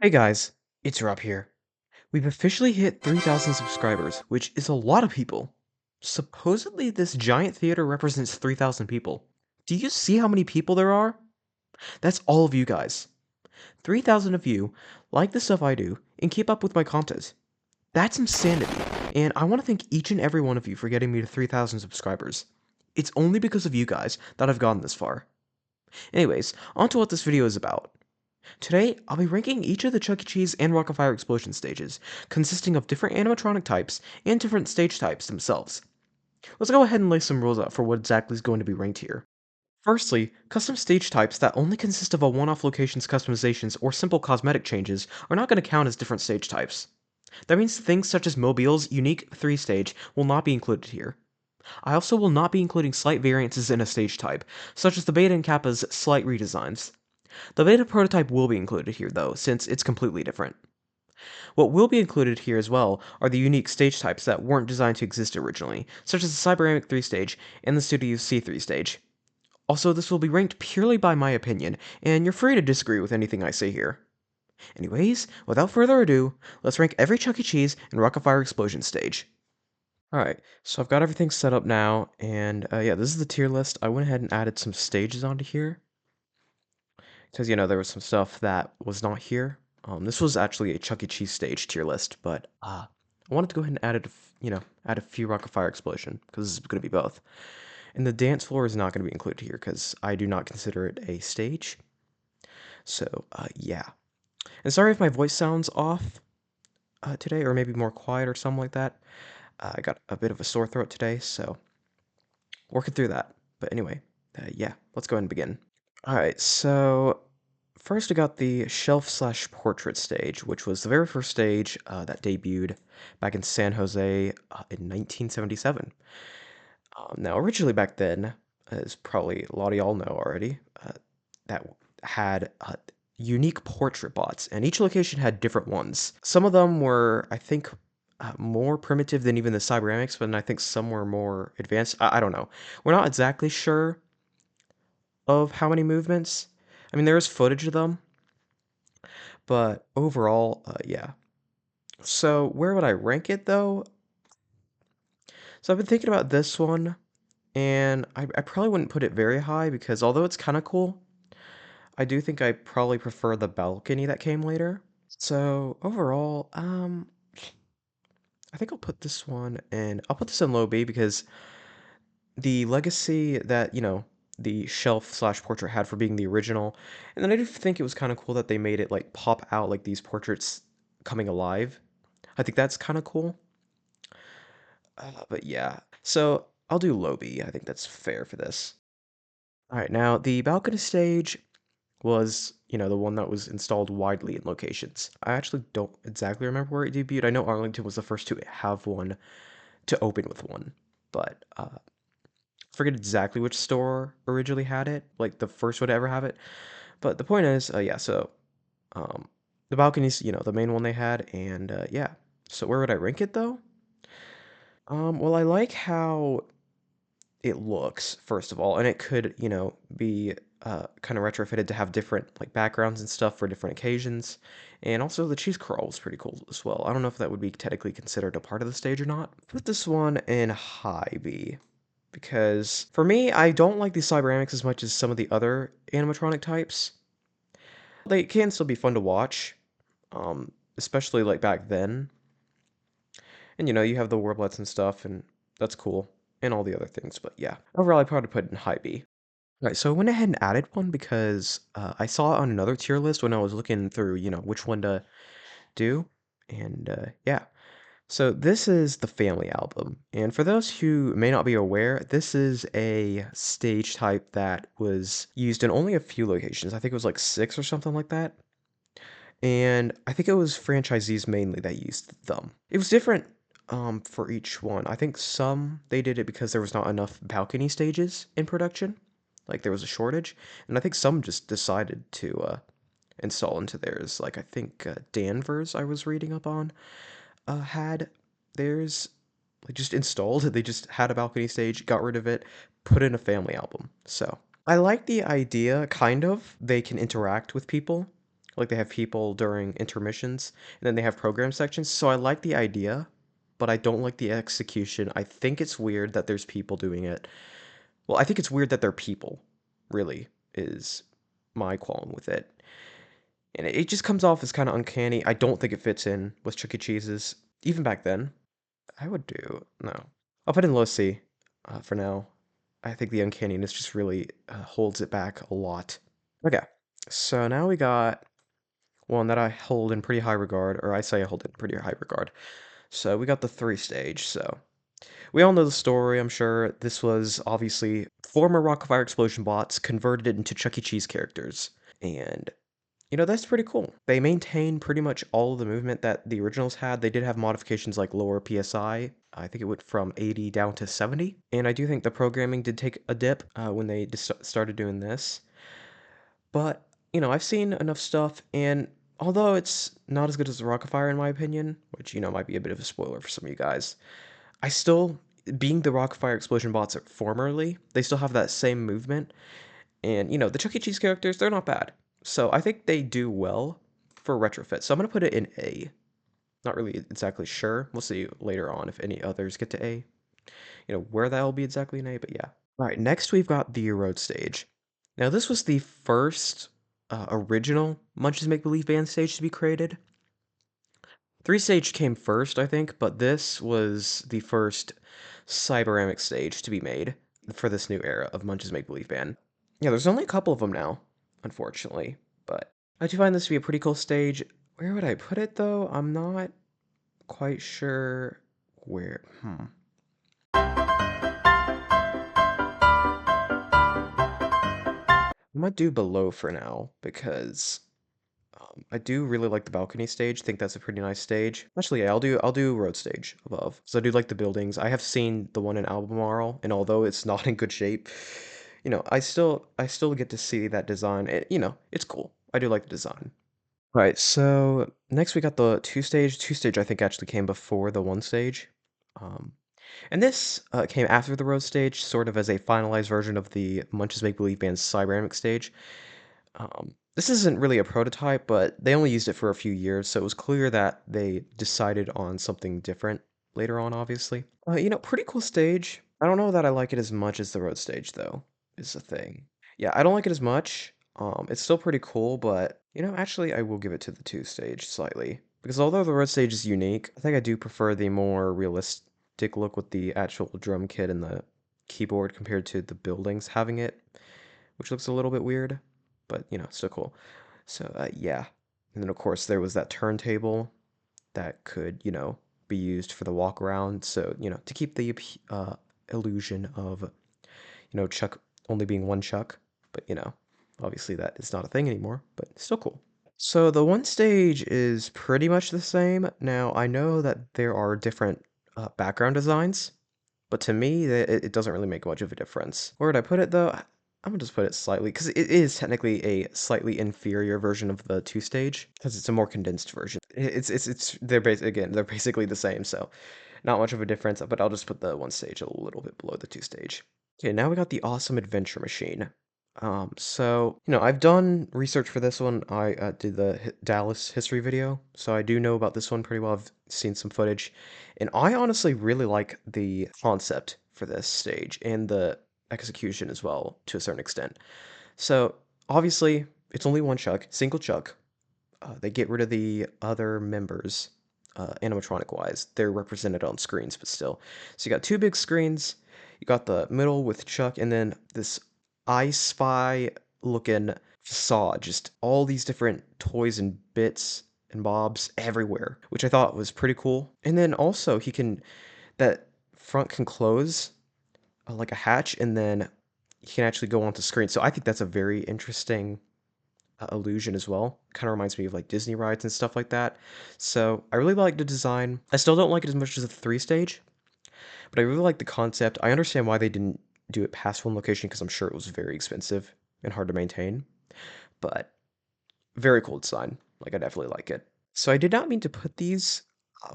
Hey guys, it's Rob here. We've officially hit 3,000 subscribers, which is a lot of people. Supposedly, this giant theater represents 3,000 people. Do you see how many people there are? That's all of you guys. 3,000 of you like the stuff I do and keep up with my content. That's insanity, and I want to thank each and every one of you for getting me to 3,000 subscribers. It's only because of you guys that I've gotten this far. Anyways, on to what this video is about. Today, I'll be ranking each of the Chuck E. Cheese and Rock-afire explosion stages, consisting of different animatronic types and different stage types themselves. Let's go ahead and lay some rules out for what exactly is going to be ranked here. Firstly, custom stage types that only consist of a one-off location's customizations or simple cosmetic changes are not going to count as different stage types. That means things such as Mobile's unique 3-stage will not be included here. I also will not be including slight variances in a stage type, such as the Beta and Kappa's slight redesigns. The beta prototype will be included here though, since it's completely different. What will be included here as well are the unique stage types that weren't designed to exist originally, such as the Cyberamic 3 stage and the Studio's C3 stage. Also, this will be ranked purely by my opinion, and you're free to disagree with anything I say here. Anyways, without further ado, let's rank every Chuck E. Cheese and Rock-afire Explosion stage. Alright, so I've got everything set up now, and yeah, this is the tier list. I went ahead and added some stages onto here. Because, there was some stuff that was not here. This was actually a Chuck E. Cheese stage tier list, but I wanted to go ahead and add add a few Rock-afire Explosion, because this is going to be both. And the dance floor is not going to be included here, because I do not consider it a stage. So, yeah. And sorry if my voice sounds off today, or maybe more quiet or something like that. I got a bit of a sore throat today, so working through that. But anyway, yeah, let's go ahead and begin. Alright, so first we got the shelf/portrait stage, which was the very first stage that debuted back in San Jose in 1977. Now, originally back then, as probably a lot of y'all know already, that had unique portrait bots, and each location had different ones. Some of them were, I think, more primitive than even the Cyberamics, but I think some were more advanced. I don't know. We're not exactly sure of how many movements. I mean, there is footage of them, but overall, yeah. So where would I rank it though? So I've been thinking about this one, and I probably wouldn't put it very high because although it's kind of cool, I do think I probably prefer the balcony that came later. So overall, I think I'll put this in low B because the legacy that, the shelf/portrait had for being the original, and then I do think it was kind of cool that they made it like pop out like these portraits coming alive. I think that's kind of cool. But yeah, so I'll do low B. I think that's fair for this. All right, now the balcony stage was, the one that was installed widely in locations. I actually don't exactly remember where it debuted. I know Arlington was the first to have one, to open with one, but forget exactly which store originally had it, like the first one to ever have it. But the point is, yeah, so um, the balcony's, the main one they had, and yeah. So where would I rank it though? Well, I like how it looks, first of all, and it could, be kind of retrofitted to have different like backgrounds and stuff for different occasions. And also the cheese crawl was pretty cool as well. I don't know if that would be technically considered a part of the stage or not. Put this one in high B. Because for me, I don't like the Cyberamics as much as some of the other animatronic types. They can still be fun to watch, especially like back then. And you have the warblets and stuff, and that's cool, and all the other things. But yeah, overall, I probably put it in high B. Right, so I went ahead and added one because I saw it on another tier list when I was looking through, which one to do, and yeah. So this is the family album, and for those who may not be aware, this is a stage type that was used in only a few locations. I think it was like 6 or something like that. And I think it was franchisees mainly that used them. It was different for each one. I think some they did it because there was not enough balcony stages in production, like there was a shortage, and I think some just decided to install into theirs. Like I think Danvers, I was reading up on, had theirs like just installed. They just had a balcony stage, got rid of it, put in a family album. So I like the idea, kind of. They can interact with people. Like they have people during intermissions, and then they have program sections. So I like the idea, but I don't like the execution. I think it's weird that there's people doing it. Well, I think it's weird that they're people, really, is my qualm with it. And it just comes off as kind of uncanny. I don't think it fits in with Chuck E. Cheese's. Even back then, I would do, no. I'll put in low C for now. I think the uncanniness just really holds it back a lot. Okay, so now we got one that I hold in pretty high regard, or I say I hold in pretty high regard. So we got the 3-stage, so we all know the story, I'm sure. This was obviously former Rock-afire explosion bots converted into Chuck E. Cheese characters. And, that's pretty cool. They maintain pretty much all of the movement that the originals had. They did have modifications like lower PSI. I think it went from 80 down to 70. And I do think the programming did take a dip when they started doing this. But, I've seen enough stuff, and although it's not as good as the Rock-afire in my opinion, which, might be a bit of a spoiler for some of you guys, I still, being the Rock-afire explosion bots formerly, they still have that same movement. And, the Chuck E. Cheese characters, they're not bad. So I think they do well for retrofit. So I'm going to put it in A. Not really exactly sure. We'll see later on if any others get to A. Where that'll be exactly in A, but yeah. All right, next we've got the road stage. Now, this was the first original Munch's Make Believe Band stage to be created. 3-stage came first, I think, but this was the first cyberamic stage to be made for this new era of Munch's Make Believe Band. Yeah, there's only a couple of them now, unfortunately, but I do find this to be a pretty cool stage. Where would I put it, though? I'm not quite sure where. I might do below for now because I do really like the balcony stage. Think that's a pretty nice stage. Actually, yeah, I'll do road stage above. So I do like the buildings. I have seen the one in Albemarle, and although it's not in good shape, I still get to see that design. It's cool. I do like the design. Right, so next we got the 2-stage. 2-stage I think actually came before the 1-stage. Um, and this came after the road stage, sort of as a finalized version of the Munch's Make Believe Band's Cyberamic stage. This isn't really a prototype, but they only used it for a few years, so it was clear that they decided on something different later on, obviously. Pretty cool stage. I don't know that I like it as much as the road stage, though, is the thing. Yeah, I don't like it as much. It's still pretty cool, but, actually, I will give it to the 2-stage slightly. Because although the road stage is unique, I think I do prefer the more realistic look with the actual drum kit and the keyboard compared to the buildings having it, which looks a little bit weird, but still cool. So yeah, and then of course there was that turntable that could be used for the walk around. So to keep the illusion of Chuck only being one Chuck, but obviously that is not a thing anymore, but still cool. So the 1-stage is pretty much the same. Now I know that there are different background designs, but to me, it doesn't really make much of a difference. Where would I put it, though? I'm gonna just put it slightly, because it is technically a slightly inferior version of the 2-stage, because it's a more condensed version. They're basically the same, so not much of a difference, but I'll just put the 1-stage a little bit below the 2-stage. Okay, now we got the awesome adventure machine. So, I've done research for this one. I did the Dallas history video, so I do know about this one pretty well. I've seen some footage, and I honestly really like the concept for this stage and the execution as well, to a certain extent. So, obviously, it's only one Chuck, single Chuck. They get rid of the other members, animatronic-wise. They're represented on screens, but still. So you got two big screens. You got the middle with Chuck, and then this I Spy looking facade. Just all these different toys and bits and bobs everywhere, which I thought was pretty cool. And then also that front can close like a hatch, and then he can actually go onto screen. So I think that's a very interesting illusion as well. Kind of reminds me of like Disney rides and stuff like that. So I really like the design. I still don't like it as much as the 3-stage, but I really like the concept. I understand why they didn't do it past one location because I'm sure it was very expensive and hard to maintain. But very cool design. Like I definitely like it. So I did not mean to put these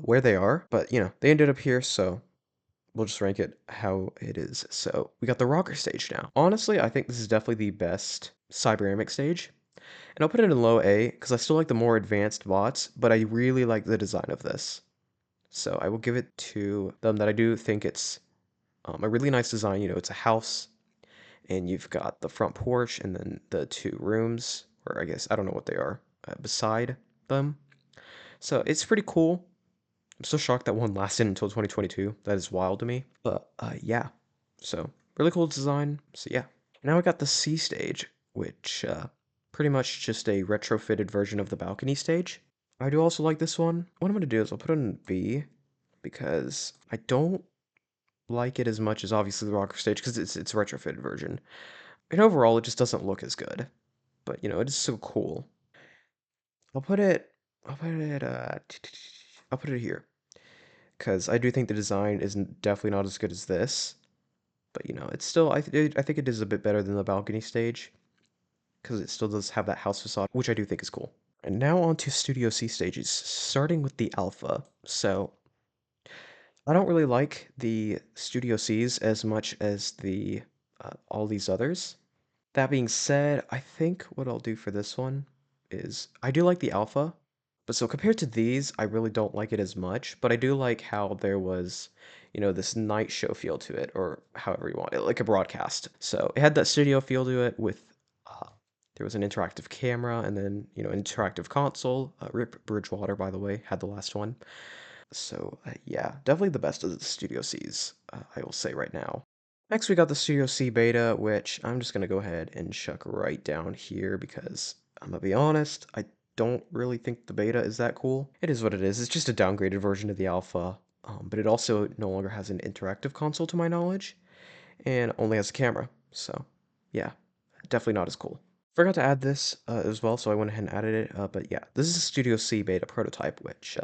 where they are, but they ended up here, so we'll just rank it how it is. So we got the rocker stage now. Honestly, I think this is definitely the best cyberamic stage. And I'll put it in low A because I still like the more advanced bots, but I really like the design of this. So I will give it to them that I do think it's a really nice design. You know, it's a house, and you've got the front porch and then the two rooms, or I guess I don't know what they are, beside them. So it's pretty cool. I'm so shocked that one lasted until 2022. That is wild to me. But yeah, so really cool design. So yeah. Now we got the C stage, which pretty much just a retrofitted version of the balcony stage. I do also like this one. What I'm gonna do is I'll put it in B because I don't like it as much as obviously the rocker stage because it's a retrofitted version. And overall, it just doesn't look as good. But you know, it is so cool. I'll put it. I'll put it. I'll put it here because I do think the design is definitely not as good as this. But you know, it's still. I think it is a bit better than the balcony stage because it still does have that house facade, which I do think is cool. And now on to Studio C stages, starting with the alpha. So I don't really like the Studio Cs as much as the all these others. That being said, I think what I'll do for this one is I do like the alpha, but so compared to these, I really don't like it as much, but I do like how there was, you know, this night show feel to it, or however you want it, like a broadcast. So it had that studio feel to it with, there was an interactive camera and then, you know, interactive console. Rip Bridgewater, by the way, had the last one. So yeah, definitely the best of the Studio Cs, I will say right now. Next, we got the Studio C beta, which I'm just going to go ahead and chuck right down here because I'm going to be honest, I don't really think the beta is that cool. It is what it is. It's just a downgraded version of the alpha, but it also no longer has an interactive console to my knowledge and only has a camera. So yeah, definitely not as cool. Forgot to add this as well, so I went ahead and added it. But yeah, this is a Studio C beta prototype, which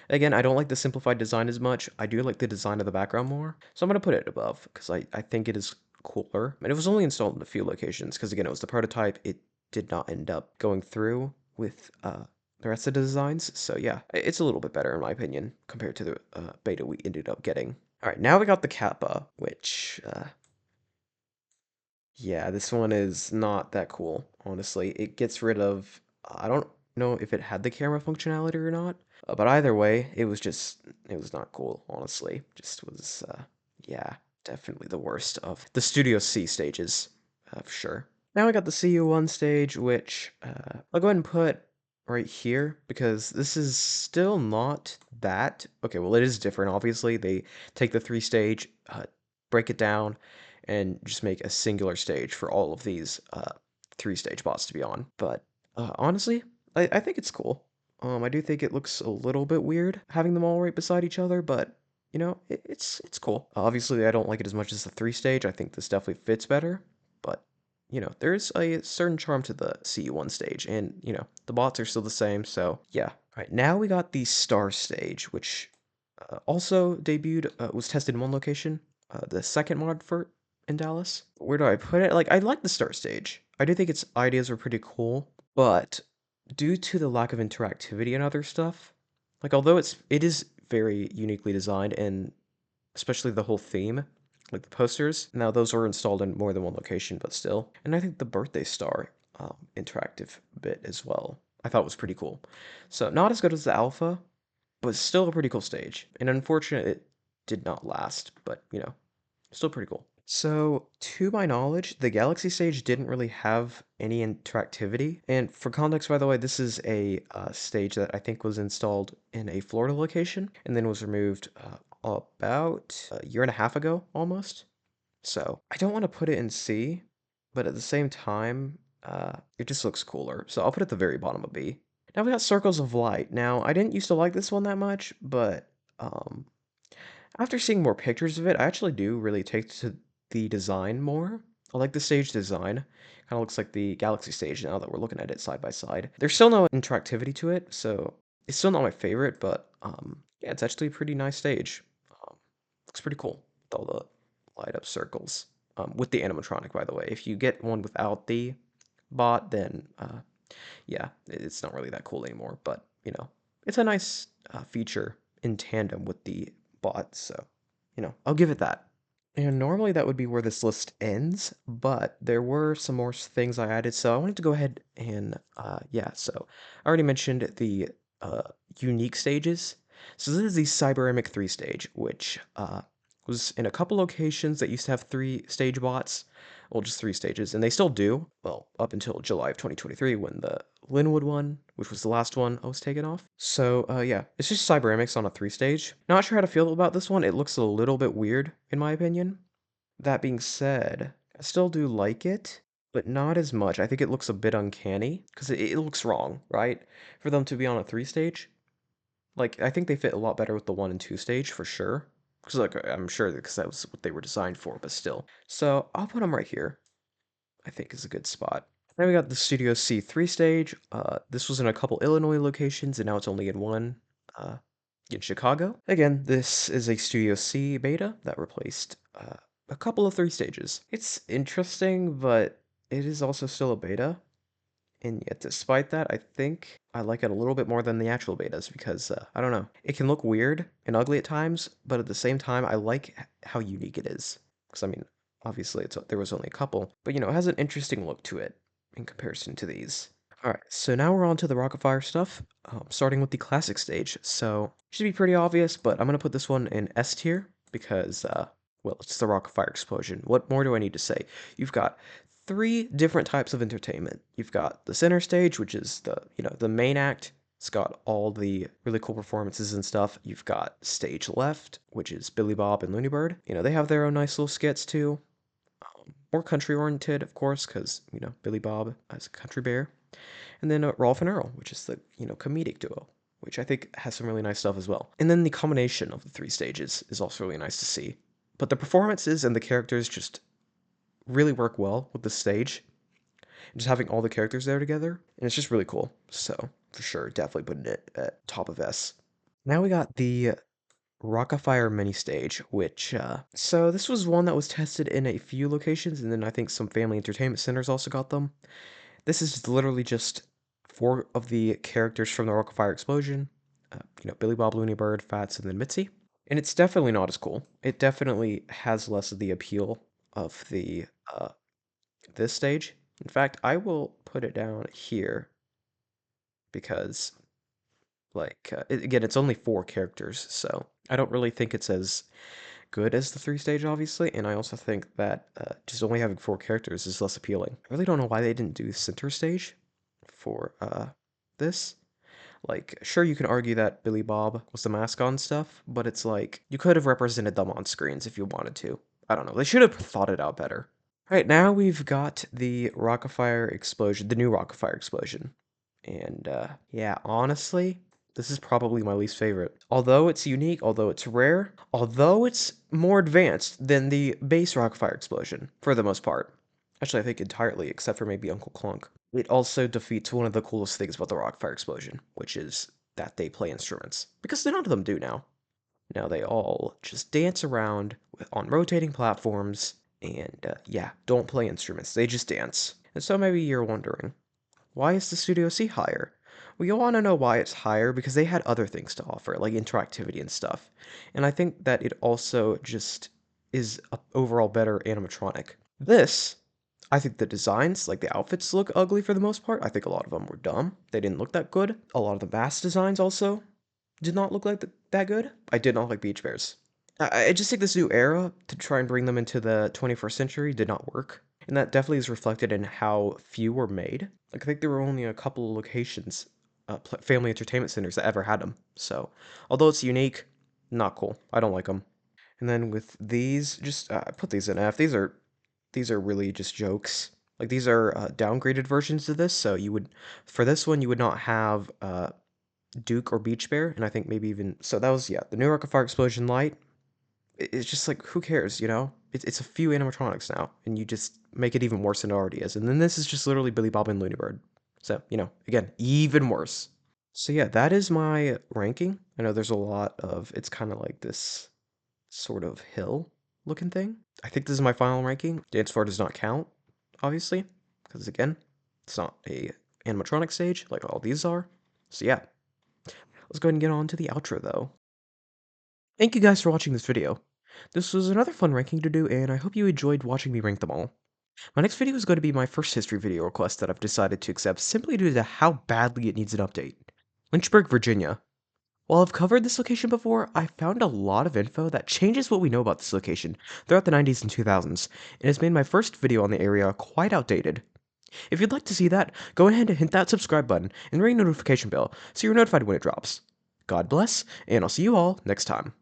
again, I don't like the simplified design as much. I do like the design of the background more. So I'm going to put it above because I think it is cooler. And it was only installed in a few locations because, again, it was the prototype. It did not end up going through with the rest of the designs. So yeah, it's a little bit better in my opinion compared to the beta we ended up getting. All right, now we got the Kappa, which yeah, this one is not that cool, honestly. It gets rid of, I don't know if it had the camera functionality or not, but either way, it was not cool, honestly. Just was, yeah, definitely the worst of the Studio C stages, for sure. Now I got the CU1 stage, which I'll go ahead and put right here because this is still not that. Okay, well, it is different, obviously. They take the three stage, break it down, and just make a singular stage for all of these three stage bots to be on. But honestly, I think it's cool. I do think it looks a little bit weird having them all right beside each other, but you know, it's cool. Obviously, I don't like it as much as the three stage. I think this definitely fits better, but you know, there's a certain charm to the CU1 stage, and you know, the bots are still the same. So yeah. All right, now we got the Star stage, which also debuted, was tested in one location, the second mod for in Dallas. Where do I put it? Like, I like the Star stage. I do think its ideas were pretty cool, but due to the lack of interactivity and other stuff, like although it is very uniquely designed and especially the whole theme, like the posters. Now those are installed in more than one location, but still. And I think the birthday star interactive bit as well, I thought was pretty cool. So not as good as the alpha, but still a pretty cool stage. And unfortunate it did not last, but you know, still pretty cool. So, to my knowledge, the Galaxy stage didn't really have any interactivity. And for context, by the way, this is a stage that I think was installed in a Florida location and then was removed about a year and a half ago, almost. So, I don't want to put it in C, but at the same time, it just looks cooler. So, I'll put it at the very bottom of B. Now we got Circles of Light. Now, I didn't used to like this one that much, but um, after seeing more pictures of it, I actually do really take to the design more. I like the stage design. Kind of looks like the Galaxy stage now that we're looking at it side by side. There's still no interactivity to it, so it's still not my favorite, but yeah, it's actually a pretty nice stage. Looks pretty cool with all the light up circles. With the animatronic, by the way. If you get one without the bot, then yeah, it's not really that cool anymore. But you know, it's a nice feature in tandem with the bot. So you know, I'll give it that. And normally that would be where this list ends, but there were some more things I added, so I wanted to go ahead and, yeah, so I already mentioned the uh, unique stages. So this is the Cyberemic 3 stage, which was in a couple locations that used to have 3 stage bots, well, just 3 stages, and they still do, well, up until July of 2023 when the Linwood one, which was the last one, was taken off. So, yeah, it's just Cyberemics on a 3 stage. Not sure how to feel about this one. It looks a little bit weird, in my opinion. That being said, I still do like it, but not as much. I think it looks a bit uncanny because it looks wrong, right? For them to be on a 3 stage. Like, I think they fit a lot better with the 1 and 2 stage for sure. Because, like, I'm sure because that was what they were designed for, but still. So, I'll put them right here. I think is a good spot. Then we got the Studio C3 stage. This was in a couple Illinois locations, and now it's only in one uh, in Chicago. Again, this is a Studio C beta that replaced a couple of 3 stages. It's interesting, but it is also still a beta. And yet, despite that, I think I like it a little bit more than the actual betas because, I don't know, it can look weird and ugly at times, but at the same time, I like how unique it is. Because, I mean, obviously, there was only a couple, but, it has an interesting look to it in comparison to these. Alright, so now we're on to the Rock-afire stuff, starting with the classic stage. So, should be pretty obvious, but I'm going to put this one in S tier because, well, it's the Rock-afire explosion. What more do I need to say? You've got 3 different types of entertainment. You've got the center stage, which is the main act. It's got all the really cool performances and stuff. You've got stage left, which is Billy Bob and Looney Bird. They have their own nice little skits too. More country oriented, of course, because, Billy Bob as a country bear. And then Rolf and Earl, which is the, comedic duo, which I think has some really nice stuff as well. And then the combination of the 3 stages is also really nice to see. But the performances and the characters just really work well with the stage. Just having all the characters there together, and it's just really cool. So, for sure, definitely putting it at top of S. Now we got the Rock-afire mini stage, which, so this was one that was tested in a few locations, and then I think some family entertainment centers also got them. This is literally just 4 of the characters from the Rock-afire explosion. Billy Bob, Looney Bird, Fats, and then Mitzi. And it's definitely not as cool. It definitely has less of the appeal of the this stage. In fact, I will put it down here because, like, again, it's only 4 characters, so I don't really think it's as good as the 3 stage, obviously, and I also think that just only having 4 characters is less appealing. I really don't know why they didn't do center stage for this. Like, sure, you can argue that Billy Bob was the mascot and stuff, but it's like, you could have represented them on screens if you wanted to. I don't know, they should have thought it out better. Alright, now we've got the Rock-afire explosion, the new Rock-afire explosion. And, yeah, honestly, this is probably my least favorite. Although it's unique, although it's rare, although it's more advanced than the base Rock-afire explosion, for the most part. Actually, I think entirely, except for maybe Uncle Clunk. It also defeats one of the coolest things about the Rock-afire explosion, which is that they play instruments. Because none of them do now. Now they all just dance around on rotating platforms, and yeah, don't play instruments, they just dance. And so maybe you're wondering, why is the Studio C higher? Well, you'll want to know why it's higher because they had other things to offer, like interactivity and stuff. And I think that it also just is a overall better animatronic. This, I think the designs, like the outfits, look ugly for the most part. I think a lot of them were dumb. They didn't look that good. A lot of the mask designs also did not look like that good. I did not like Beach Bears. I just think this new era to try and bring them into the 21st century did not work. And that definitely is reflected in how few were made. Like, I think there were only a couple of locations, family entertainment centers that ever had them. So, although it's unique, not cool. I don't like them. And then with these, just put these in F. These are really just jokes. Like, these are downgraded versions of this. So for this one, you would not have Duke or Beach Bear, and I think maybe even so. That was, yeah, the New Rock-afire Explosion Light. It's just like, who cares, It's a few animatronics now, and you just make it even worse than it already is. And then this is just literally Billy Bob and Looney Bird. So, again, even worse. So yeah, that is my ranking. I know there's a lot of, it's kind of like this sort of hill looking thing. I think this is my final ranking. Dance floor does not count, obviously, because again, it's not a animatronic stage like all these are. So yeah, let's go ahead and get on to the outro though. Thank you guys for watching this video. This was another fun ranking to do, and I hope you enjoyed watching me rank them all. My next video is going to be my first history video request that I've decided to accept simply due to how badly it needs an update. Lynchburg, Virginia. While I've covered this location before, I found a lot of info that changes what we know about this location throughout the 90s and 2000s, and has made my first video on the area quite outdated. If you'd like to see that, go ahead and hit that subscribe button and ring the notification bell so you're notified when it drops. God bless, and I'll see you all next time.